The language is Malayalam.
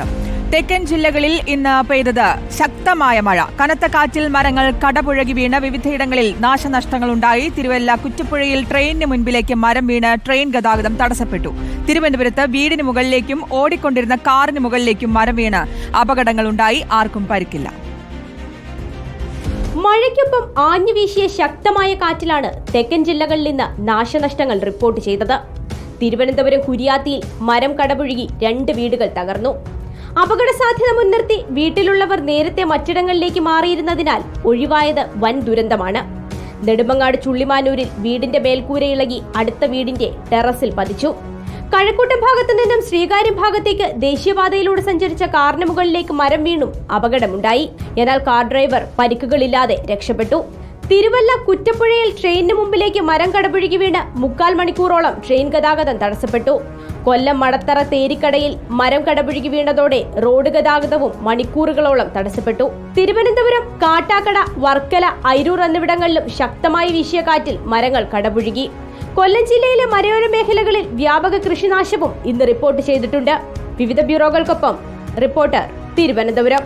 ചെയ്യുന്നത്. തെക്കൻ ജില്ലകളിൽ ഇന്ന് പെയ്തത് ശക്തമായ മഴ. കനത്ത കാറ്റിൽ മരങ്ങൾ കടപുഴകി വീണ് വിവിധയിടങ്ങളിൽ നാശനഷ്ടങ്ങളുണ്ടായി. തിരുവല്ല കുറ്റിപ്പുഴയിൽ ട്രെയിനിന് മുൻപിലേക്ക് മരം വീണ് ട്രെയിൻ ഗതാഗതം തടസ്സപ്പെട്ടു. തിരുവനന്തപുരത്ത് വീടിന് മുകളിലേക്കും ഓടിക്കൊണ്ടിരുന്ന കാറിന് മുകളിലേക്കും മരം വീണ് അപകടങ്ങളുണ്ടായി. ആർക്കും പരിക്കില്ല. മഴയ്ക്കൊപ്പം ആഞ്ഞുവീശിയ ശക്തമായ കാറ്റിലാണ് തെക്കൻ ജില്ലകളിൽ ഇന്ന് നാശനഷ്ടങ്ങൾ റിപ്പോർട്ട് ചെയ്തത്. തിരുവനന്തപുരം കുരിയാത്തിയിൽ മരം കടപുഴകി 2 വീടുകൾ തകർന്നു. അപകട സാധ്യത മുൻനിർത്തി വീട്ടിലുള്ളവർ നേരത്തെ മറ്റിടങ്ങളിലേക്ക് മാറിയിരുന്നതിനാൽ ഒഴിവായത് വൻ ദുരന്തമാണ്. നെടുമങ്ങാട് ചുള്ളിമാനൂരിൽ വീടിന്റെ മേൽക്കൂര ഇളകി അടുത്ത വീടിന്റെ ടെറസിൽ പതിച്ചു. കഴക്കൂട്ടം ഭാഗത്തു നിന്നും ശ്രീകാര്യം ഭാഗത്തേക്ക് ദേശീയപാതയിലൂടെ സഞ്ചരിച്ച കാറിന് മുകളിലേക്ക് മരം വീണും അപകടമുണ്ടായി. എന്നാൽ കാർ ഡ്രൈവർ പരിക്കുകളില്ലാതെ രക്ഷപ്പെട്ടു. തിരുവല്ല കുറ്റപ്പുഴയിൽ ട്രെയിനിന് മുമ്പിലേക്ക് മരം കടപുഴകി വീണ് 3/4 മണിക്കൂറോളം ട്രെയിൻ ഗതാഗതം തടസ്സപ്പെട്ടു. കൊല്ലം മടത്തറ തേരിക്കടയിൽ മരം കടപുഴകി വീണതോടെ റോഡ് ഗതാഗതവും മണിക്കൂറുകളോളം തടസ്സപ്പെട്ടു. തിരുവനന്തപുരം കാട്ടാക്കട, വർക്കല, അയിരൂർ എന്നിവിടങ്ങളിലും ശക്തമായി വീശിയ കാറ്റിൽ മരങ്ങൾ കടപുഴകി. കൊല്ലം ജില്ലയിലെ മലയോര മേഖലകളിൽ വ്യാപക കൃഷിനാശവും ഇന്ന് റിപ്പോർട്ട് ചെയ്തിട്ടുണ്ട്. വിവിധ ബ്യൂറോകൾക്കൊപ്പം റിപ്പോർട്ടർ, തിരുവനന്തപുരം.